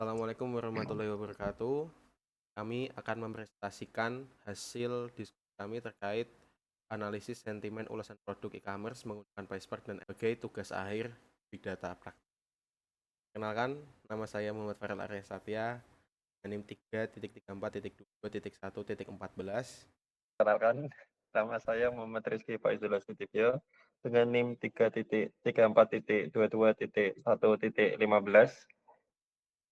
Assalamualaikum warahmatullahi wabarakatuh. Kami akan mempresentasikan hasil diskusi kami terkait analisis sentimen ulasan produk e-commerce menggunakan PySpark dan sebagai tugas akhir Big Data Praktik. Kenalkan, nama saya Muhammad Farel Arya Satya, NIM 3.34.2.1.14. Kenalkan, nama saya Muhammad Rizky Faizul Sutibyo dengan NIM 3.34.22.1.15.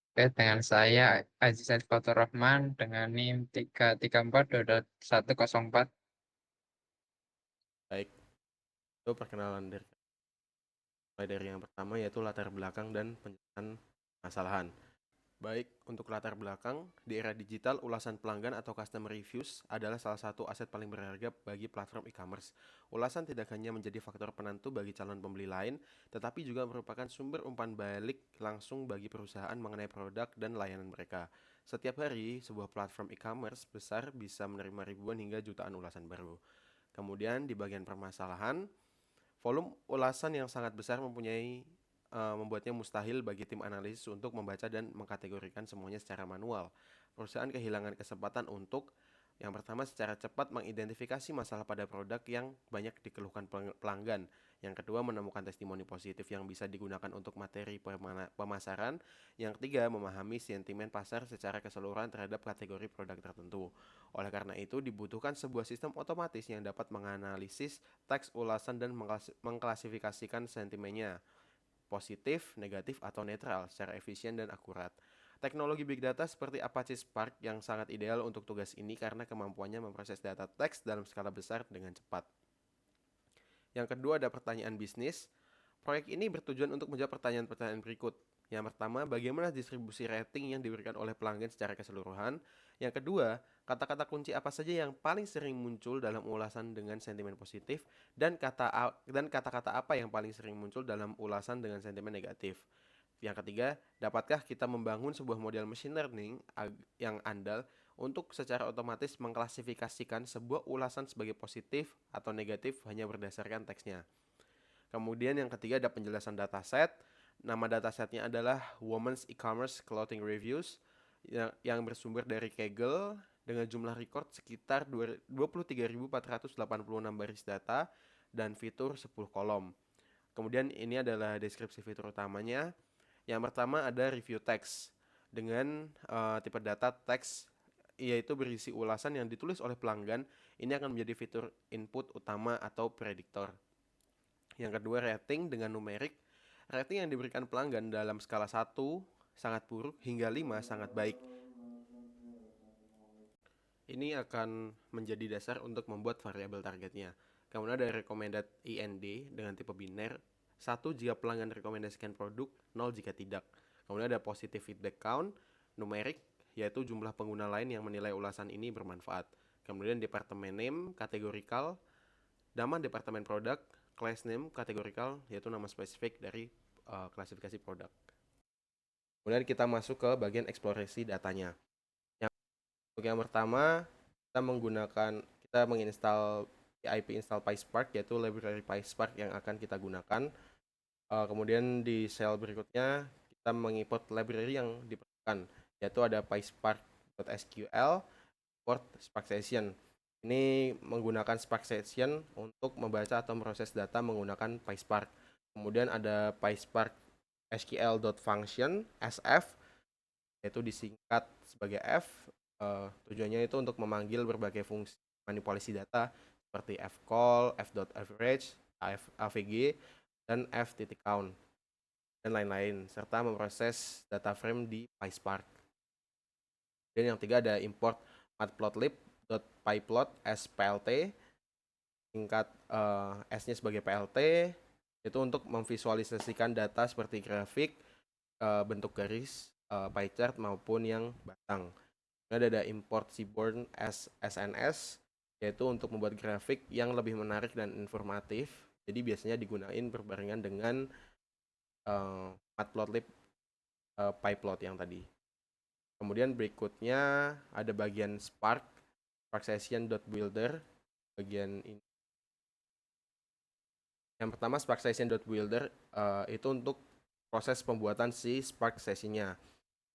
Oke, dengan saya Aziz Said Fatur Rahman dengan NIM 334.104. Baik, itu perkenalan dari yang pertama yaitu latar belakang dan penjelasan masalahan. Baik, untuk latar belakang, di era digital, ulasan pelanggan atau customer reviews adalah salah satu aset paling berharga bagi platform e-commerce. Ulasan tidak hanya menjadi faktor penentu bagi calon pembeli lain, tetapi juga merupakan sumber umpan balik langsung bagi perusahaan mengenai produk dan layanan mereka. Setiap hari, sebuah platform e-commerce besar bisa menerima ribuan hingga jutaan ulasan baru. Kemudian di bagian permasalahan, volume ulasan yang sangat besar membuatnya mustahil bagi tim analisis untuk membaca dan mengkategorikan semuanya secara manual. Perusahaan kehilangan kesempatan untuk yang pertama, secara cepat mengidentifikasi masalah pada produk yang banyak dikeluhkan pelanggan. Yang kedua, menemukan testimoni positif yang bisa digunakan untuk materi pemasaran. Yang ketiga, memahami sentimen pasar secara keseluruhan terhadap kategori produk tertentu. Oleh karena itu, dibutuhkan sebuah sistem otomatis yang dapat menganalisis teks ulasan dan mengklasifikasikan sentimennya positif, negatif, atau netral secara efisien dan akurat. Teknologi Big Data seperti Apache Spark yang sangat ideal untuk tugas ini karena kemampuannya memproses data teks dalam skala besar dengan cepat. Yang kedua ada pertanyaan bisnis. Proyek ini bertujuan untuk menjawab pertanyaan-pertanyaan berikut. Yang pertama, bagaimana distribusi rating yang diberikan oleh pelanggan secara keseluruhan? Yang kedua, kata-kata kunci apa saja yang paling sering muncul dalam ulasan dengan sentimen positif dan kata-kata apa yang paling sering muncul dalam ulasan dengan sentimen negatif? Yang ketiga, dapatkah kita membangun sebuah model machine learning yang andal untuk secara otomatis mengklasifikasikan sebuah ulasan sebagai positif atau negatif hanya berdasarkan teksnya? Kemudian yang ketiga ada penjelasan dataset. Nama datasetnya adalah Women's E-commerce Clothing Reviews yang bersumber dari Kaggle dengan jumlah record sekitar 23.486 baris data dan fitur 10 kolom. Kemudian ini adalah deskripsi fitur utamanya. Yang pertama ada review text dengan tipe data teks yaitu berisi ulasan yang ditulis oleh pelanggan. Ini akan menjadi fitur input utama atau prediktor. Yang kedua, rating dengan numerik. Rating yang diberikan pelanggan dalam skala 1 sangat buruk hingga 5 sangat baik. Ini akan menjadi dasar untuk membuat variabel targetnya. Kemudian ada recommended IND dengan tipe biner. 1 jika pelanggan rekomendasikan produk, 0 jika tidak. Kemudian ada positive feedback count, numerik, yaitu jumlah pengguna lain yang menilai ulasan ini bermanfaat. Kemudian departemen name, kategorikal, nama departemen produk, class name, kategorikal, yaitu nama spesifik dari klasifikasi produk. Kemudian kita masuk ke bagian eksplorasi datanya. Untuk yang pertama, kita menginstal PIP install PySpark, yaitu library PySpark yang akan kita gunakan. Kemudian di sel berikutnya kita mengimport library yang diperlukan, yaitu ada PySpark.sql, import Spark Session. Ini menggunakan Spark Session untuk membaca atau memproses data menggunakan PySpark. Kemudian ada PySpark SQL.function SF, yaitu disingkat sebagai F. Tujuannya itu untuk memanggil berbagai fungsi manipulasi data seperti fcall, f.average, avg, dan f.count, dan lain-lain, serta memproses data frame di PySpark. Dan yang ketiga ada import matplotlib.pyplot as plt, singkat S-nya sebagai plt, itu untuk memvisualisasikan data seperti grafik, bentuk garis, pie chart maupun yang batang. Ada import seaborn as SNS, yaitu untuk membuat grafik yang lebih menarik dan informatif. Jadi biasanya digunakan berbarengan dengan matplotlib pyplot yang tadi. Kemudian berikutnya ada bagian Spark Session.builder. Bagian ini. Yang pertama Spark Session.builder itu untuk proses pembuatan si Spark Session-nya.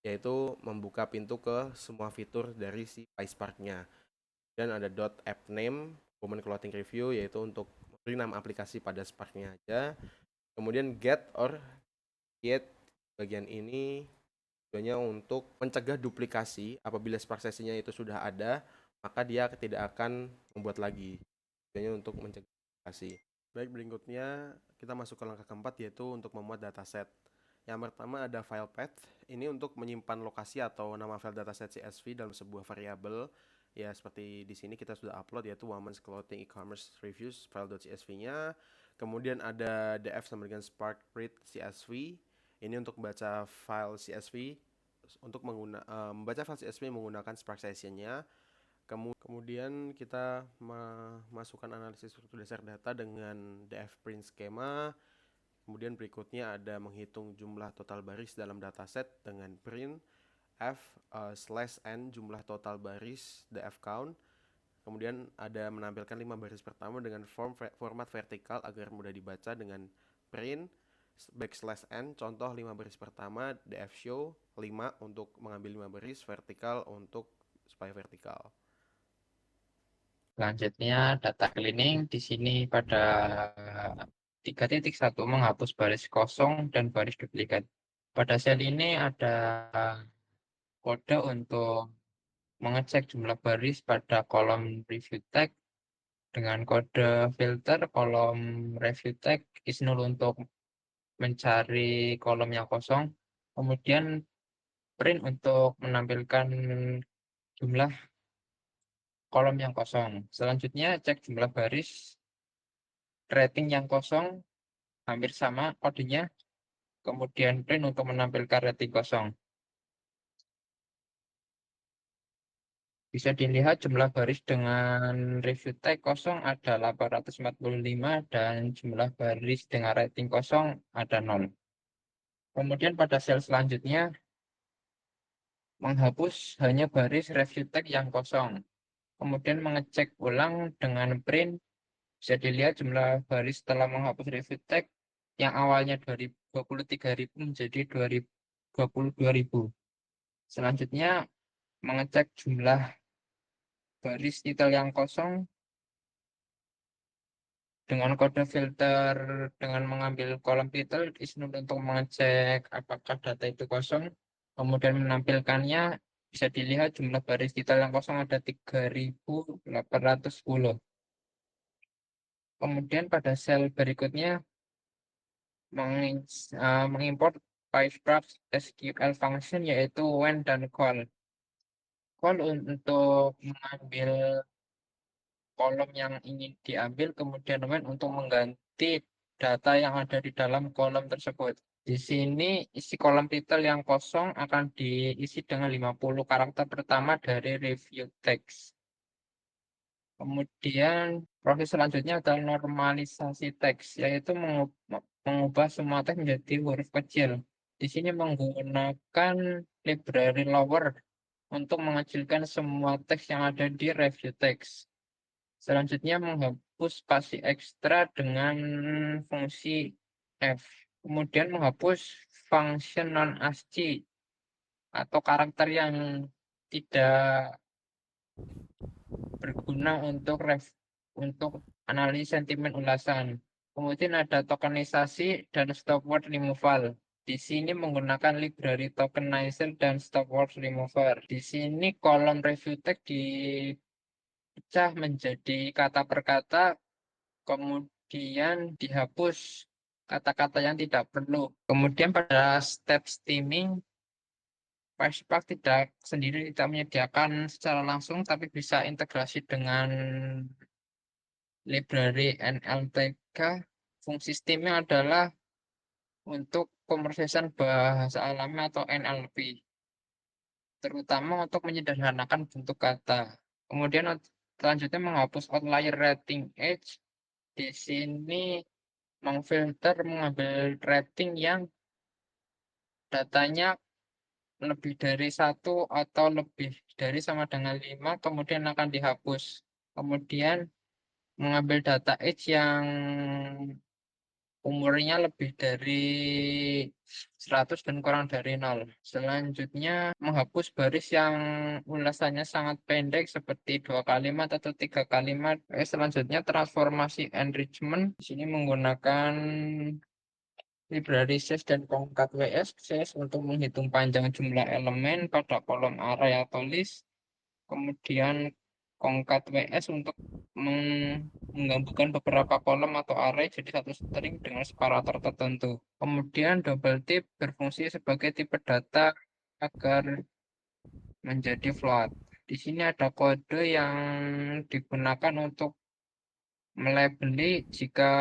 yaitu membuka pintu ke semua fitur dari si PySpark-nya. Dan ada .app name, common clothing review, yaitu untuk memberi nama aplikasi pada Spark-nya aja. Kemudian get or create, bagian ini tujuannya untuk mencegah duplikasi. Apabila Spark sesinya itu sudah ada, maka dia tidak akan membuat lagi. Tujuannya untuk mencegah duplikasi. Baik, berikutnya kita masuk ke langkah keempat, yaitu untuk memuat dataset. Yang pertama ada file path. Ini untuk menyimpan lokasi atau nama file dataset CSV dalam sebuah variabel. Ya, seperti di sini kita sudah upload, yaitu Women's Clothing E-commerce Reviews file.csv-nya. Kemudian ada df sama dengan Spark read CSV. Ini untuk membaca file CSV, untuk membaca file CSV menggunakan Spark Session-nya. Kemudian kita masukkan analisis struktur dasar data dengan df print schema. Kemudian berikutnya ada menghitung jumlah total baris dalam dataset dengan print f/n jumlah total baris df count. Kemudian ada menampilkan 5 baris pertama dengan format vertikal agar mudah dibaca dengan print \n, contoh 5 baris pertama df show 5 untuk mengambil 5 baris, vertikal untuk supaya vertikal. Selanjutnya data cleaning. Di sini pada 3.1 menghapus baris kosong dan baris duplikat. Pada sel ini ada kode untuk mengecek jumlah baris pada kolom review tag dengan kode filter kolom review tag is null untuk mencari kolom yang kosong, kemudian print untuk menampilkan jumlah kolom yang kosong. Selanjutnya cek jumlah baris rating yang kosong hampir sama kodenya, kemudian print untuk menampilkan rating kosong. Bisa dilihat jumlah baris dengan review tag kosong ada 845 dan jumlah baris dengan rating kosong ada 0. Kemudian pada sel selanjutnya menghapus hanya baris review tag yang kosong. Kemudian mengecek ulang dengan print. Bisa dilihat jumlah baris setelah menghapus review tag yang awalnya 23.000 menjadi 22.000. Selanjutnya mengecek jumlah baris titel yang kosong dengan kode filter dengan mengambil kolom titel untuk mengecek apakah data itu kosong. Kemudian menampilkannya, bisa dilihat jumlah baris titel yang kosong ada 3.810. Kemudian pada sel berikutnya mengimport PySpark SQL function yaitu when dan call. Call untuk mengambil kolom yang ingin diambil, kemudian when untuk mengganti data yang ada di dalam kolom tersebut. Di sini isi kolom titel yang kosong akan diisi dengan 50 karakter pertama dari review text. Kemudian proses selanjutnya adalah normalisasi teks, yaitu mengubah semua teks menjadi huruf kecil. Di sini menggunakan library lower untuk mengecilkan semua teks yang ada di review text. Selanjutnya menghapus spasi ekstra dengan fungsi F. Kemudian menghapus function non-ASCII atau karakter yang tidak berguna untuk analisis sentimen ulasan. Kemudian ada tokenisasi dan stop word removal. Di sini menggunakan library tokenizer dan stop word remover. Di sini kolom review tag dipecah menjadi kata per kata, kemudian dihapus kata-kata yang tidak perlu. Kemudian pada step steaming, PySpark tidak menyediakan secara langsung, tapi bisa integrasi dengan library NLTK. Fungsi steaming adalah untuk pemrosesan bahasa alami atau NLP, terutama untuk menyederhanakan bentuk kata. Kemudian selanjutnya menghapus outlier rating age. Di sini memfilter mengambil rating yang datanya lebih dari 1 atau lebih dari sama dengan 5, kemudian akan dihapus. Kemudian mengambil data age yang umurnya lebih dari 100 dan kurang dari 0. Selanjutnya, menghapus baris yang ulasannya sangat pendek seperti 2 kalimat atau 3 kalimat. Selanjutnya, transformasi enrichment. Di sini menggunakan library Sys dan concat WS. Sys untuk menghitung panjang jumlah elemen pada kolom array atau list. Kemudian concat WS untuk menggabungkan beberapa kolom atau array jadi satu string dengan separator tertentu. Kemudian double tip berfungsi sebagai tipe data agar menjadi float. Di sini ada kode yang digunakan untuk melabeli jika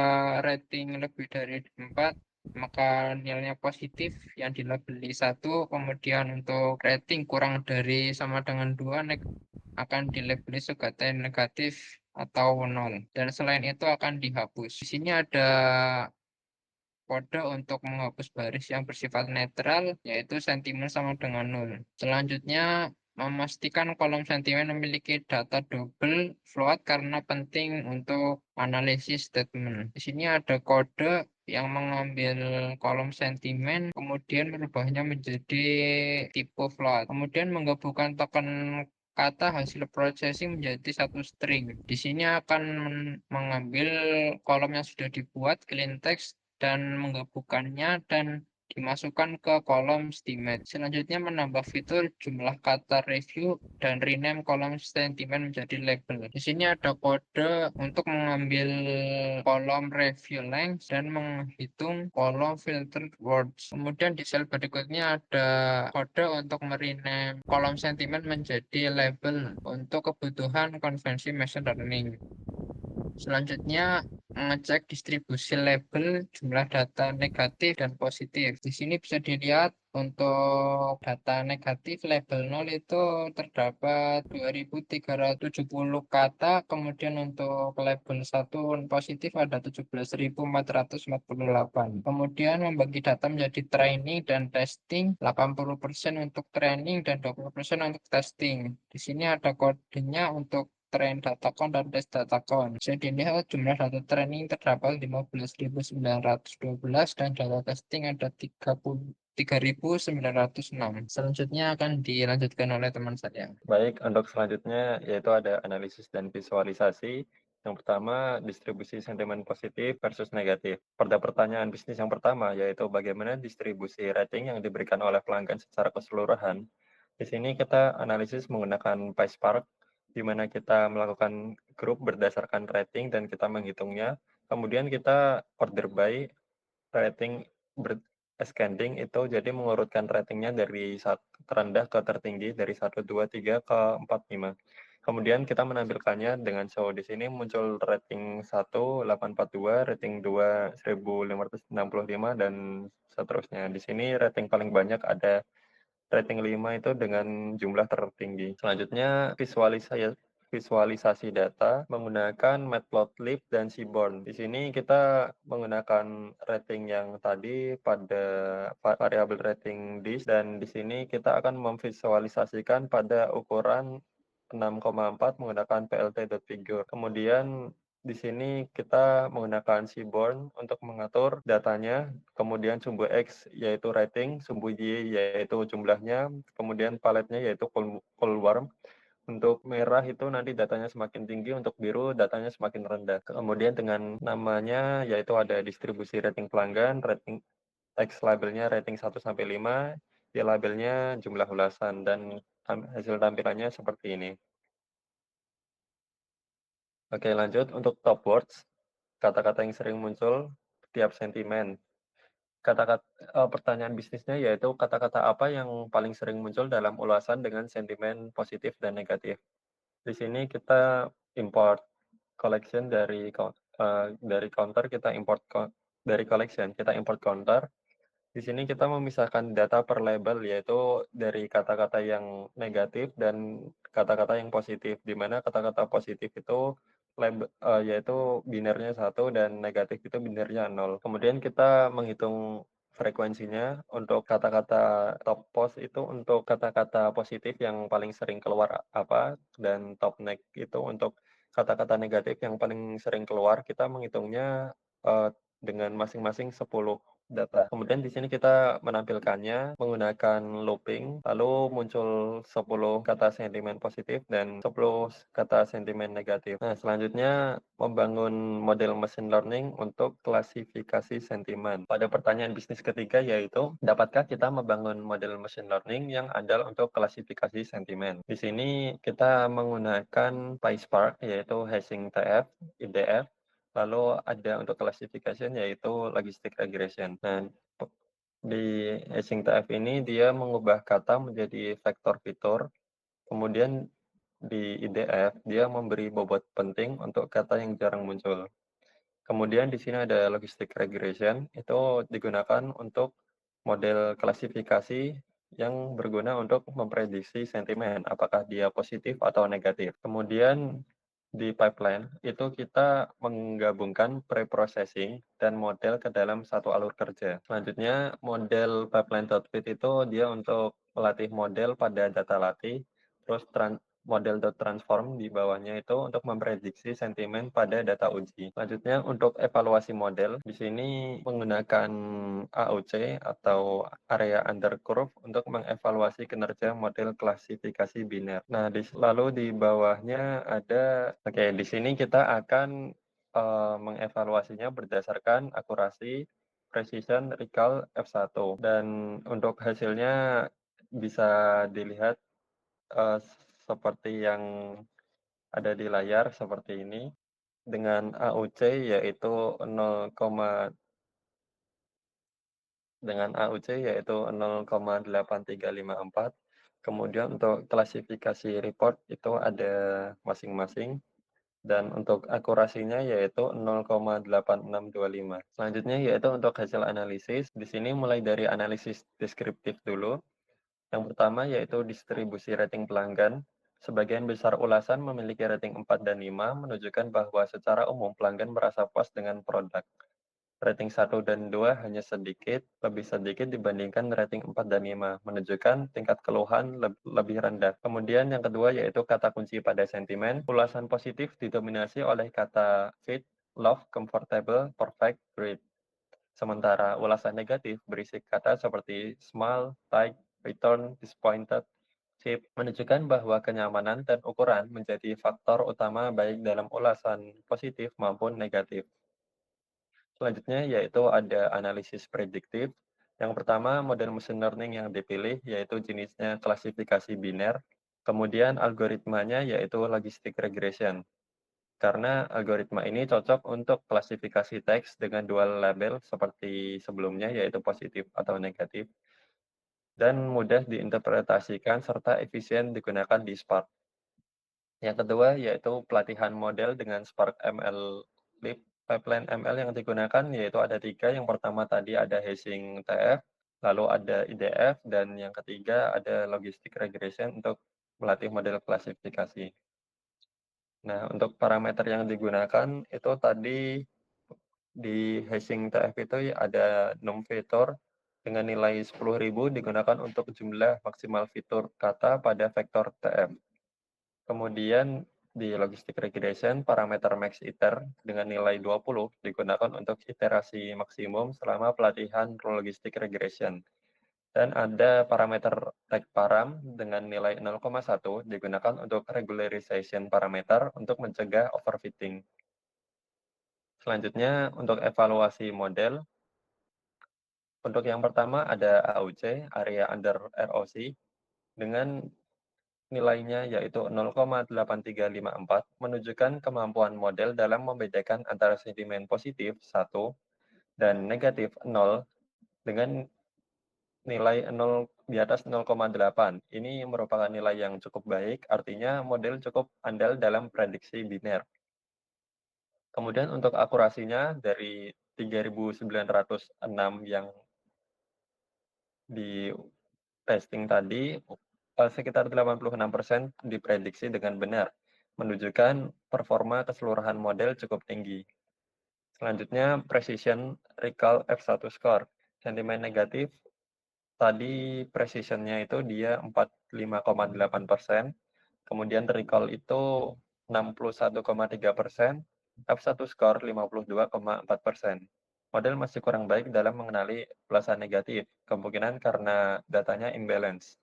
rating lebih dari 4 maka nilainya positif yang dilabeli 1, kemudian untuk rating kurang dari sama dengan 2 akan dilabeli sebagai negatif atau 0 dan selain itu akan dihapus. Di sini ada kode untuk menghapus baris yang bersifat netral, yaitu sentimen sama dengan 0. Selanjutnya, memastikan kolom sentimen memiliki data double float karena penting untuk analisis statement. Di sini ada kode yang mengambil kolom sentimen, kemudian merubahnya menjadi tipe float. Kemudian menggabungkan token kata hasil processing menjadi satu string. Di sini akan mengambil kolom yang sudah dibuat, clean text, dan menggabungkannya dan dimasukkan ke kolom estimate. Selanjutnya menambah fitur jumlah kata review dan rename kolom sentimen menjadi label. Di sini ada kode untuk mengambil kolom review length dan menghitung kolom filtered words. Kemudian di sel berikutnya ada kode untuk merename kolom sentimen menjadi label untuk kebutuhan konvensi machine learning. Selanjutnya, mengecek distribusi label jumlah data negatif dan positif. Di sini bisa dilihat untuk data negatif label 0 itu terdapat 2370 kata, kemudian untuk label 1 positif ada 17.448. Kemudian membagi data menjadi training dan testing, 80% untuk training dan 20% untuk testing. Di sini ada kodenya untuk train datacon dan tes datacon. Bisa dilihat jumlah data training terdapat 15.912 dan data testing ada 3.906. Selanjutnya akan dilanjutkan oleh teman saya. Baik, untuk selanjutnya yaitu ada analisis dan visualisasi. Yang pertama, distribusi sentimen positif versus negatif. Pada pertanyaan bisnis yang pertama, yaitu bagaimana distribusi rating yang diberikan oleh pelanggan secara keseluruhan. Di sini kita analisis menggunakan PySpark, di mana kita melakukan grup berdasarkan rating dan kita menghitungnya. Kemudian kita order by rating ascending itu jadi mengurutkan ratingnya dari terendah ke tertinggi dari 1, 2, 3 ke 4, 5. Kemudian kita menampilkannya dengan show. Di sini muncul rating 1, 842, rating 2, 1565, dan seterusnya. Di sini rating paling banyak ada rating 5 itu dengan jumlah tertinggi. Selanjutnya visualisasi data menggunakan Matplotlib dan Seaborn. Di sini kita menggunakan rating yang tadi pada variabel rating disk, dan di sini kita akan memvisualisasikan pada ukuran 6,4 menggunakan plt.figure. Kemudian di sini kita menggunakan Seaborn untuk mengatur datanya, kemudian sumbu X yaitu rating, sumbu Y yaitu jumlahnya, kemudian paletnya yaitu Colwarm. Untuk merah itu nanti datanya semakin tinggi, untuk biru datanya semakin rendah. Kemudian dengan namanya yaitu ada distribusi rating pelanggan, rating X labelnya rating 1 sampai 5, Y labelnya jumlah ulasan, dan hasil tampilannya seperti ini. Oke, lanjut untuk top words, kata-kata yang sering muncul tiap sentimen. Pertanyaan bisnisnya yaitu kata-kata apa yang paling sering muncul dalam ulasan dengan sentimen positif dan negatif. Di sini kita import collection dari counter, kita import dari collection, kita import counter. Di sini kita memisahkan data per label, yaitu dari kata-kata yang negatif dan kata-kata yang positif, di mana kata-kata positif itu yaitu binernya 1 dan negatif itu binernya 0. Kemudian kita menghitung frekuensinya untuk kata-kata top post itu untuk kata-kata positif yang paling sering keluar apa, dan top neg itu untuk kata-kata negatif yang paling sering keluar. Kita menghitungnya dengan masing-masing 10 data. Kemudian di sini kita menampilkannya menggunakan looping, lalu muncul 10 kata sentimen positif dan 10 kata sentimen negatif. Nah, selanjutnya membangun model machine learning untuk klasifikasi sentimen. Pada pertanyaan bisnis ketiga yaitu, dapatkah kita membangun model machine learning yang andal untuk klasifikasi sentimen? Di sini kita menggunakan PySpark yaitu hashing TF, IDF, lalu ada untuk classification yaitu logistic regression. Nah, di hashing TF ini dia mengubah kata menjadi vektor fitur, kemudian di IDF dia memberi bobot penting untuk kata yang jarang muncul. Kemudian di sini ada logistic regression, itu digunakan untuk model klasifikasi yang berguna untuk memprediksi sentimen, apakah dia positif atau negatif. Kemudian di pipeline itu kita menggabungkan pre-processing dan model ke dalam satu alur kerja. Selanjutnya model pipeline.fit itu dia untuk melatih model pada data latih, terus model.transform di bawahnya itu untuk memprediksi sentimen pada data uji. Selanjutnya untuk evaluasi model, di sini menggunakan AUC atau area under curve untuk mengevaluasi kinerja model klasifikasi biner. Nah, lalu di bawahnya ada, di sini kita akan mengevaluasinya berdasarkan akurasi, precision, recall, F1. Dan untuk hasilnya bisa dilihat seperti yang ada di layar seperti ini dengan AUC yaitu 0,8354. Kemudian untuk klasifikasi report itu ada masing-masing dan untuk akurasinya yaitu 0,8625. Selanjutnya yaitu untuk hasil analisis. Di sini mulai dari analisis deskriptif dulu. Yang pertama yaitu distribusi rating pelanggan. Sebagian besar ulasan memiliki rating 4 dan 5 menunjukkan bahwa secara umum pelanggan merasa puas dengan produk. Rating 1 dan 2 hanya lebih sedikit dibandingkan rating 4 dan 5, menunjukkan tingkat keluhan lebih rendah. Kemudian yang kedua yaitu kata kunci pada sentimen. Ulasan positif didominasi oleh kata fit, love, comfortable, perfect, great. Sementara ulasan negatif berisi kata seperti small, tight, return, disappointed, cheap, menunjukkan bahwa kenyamanan dan ukuran menjadi faktor utama baik dalam ulasan positif maupun negatif. Selanjutnya yaitu ada analisis prediktif. Yang pertama, model machine learning yang dipilih yaitu jenisnya klasifikasi biner. Kemudian algoritmanya yaitu logistic regression. Karena algoritma ini cocok untuk klasifikasi teks dengan dual label seperti sebelumnya yaitu positif atau negatif. Dan mudah diinterpretasikan serta efisien digunakan di Spark. Yang kedua yaitu pelatihan model dengan Spark ML Lib. Pipeline ML yang digunakan yaitu ada 3. Yang pertama tadi ada hashing TF, lalu ada IDF, dan yang ketiga ada logistic regression untuk melatih model klasifikasi. Nah, untuk parameter yang digunakan itu tadi di hashing TF itu ada num fitur dengan nilai 10.000 digunakan untuk jumlah maksimal fitur kata pada vektor TF. Kemudian di logistic regression, parameter max iter dengan nilai 20 digunakan untuk iterasi maksimum selama pelatihan logistic regression. Dan ada parameter tag param dengan nilai 0,1 digunakan untuk regularization parameter untuk mencegah overfitting. Selanjutnya, untuk evaluasi model, untuk yang pertama ada AUC, area under ROC, dengan nilainya yaitu 0,8354 menunjukkan kemampuan model dalam membedakan antara sentimen positif 1 dan negatif 0 dengan nilai 0 di atas 0,8. Ini merupakan nilai yang cukup baik, artinya model cukup andal dalam prediksi biner. Kemudian untuk akurasinya dari 3.906 yang di testing tadi, sekitar 86% diprediksi dengan benar, menunjukkan performa keseluruhan model cukup tinggi. Selanjutnya, precision recall F1 score. Sentimen negatif, tadi precisionnya itu dia 45,8%, kemudian recall itu 61,3%, F1 score 52,4%. model masih kurang baik dalam mengenali ulasan negatif, kemungkinan karena datanya imbalance.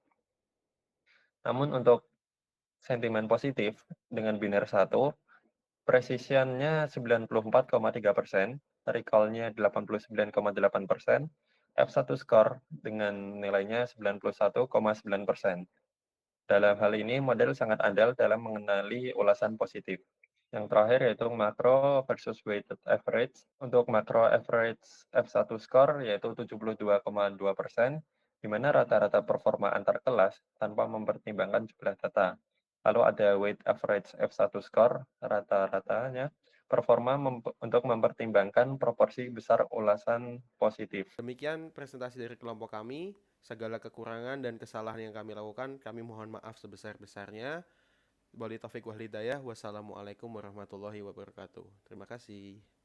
Namun untuk sentimen positif dengan biner 1, precision-nya 94,3%, recall-nya 89,8%, F1 score dengan nilainya 91,9%. Dalam hal ini, model sangat andal dalam mengenali ulasan positif. Yang terakhir yaitu makro versus weighted average. Untuk makro average F1 score yaitu 72,2%, di mana rata-rata performa antar kelas tanpa mempertimbangkan jumlah data. Lalu ada weight average F1 score, rata-ratanya performa untuk mempertimbangkan proporsi besar ulasan positif. Demikian presentasi dari kelompok kami. Segala kekurangan dan kesalahan yang kami lakukan, kami mohon maaf sebesar-besarnya. Wabillahi taufiq wal hidayah. Wassalamualaikum warahmatullahi wabarakatuh. Terima kasih.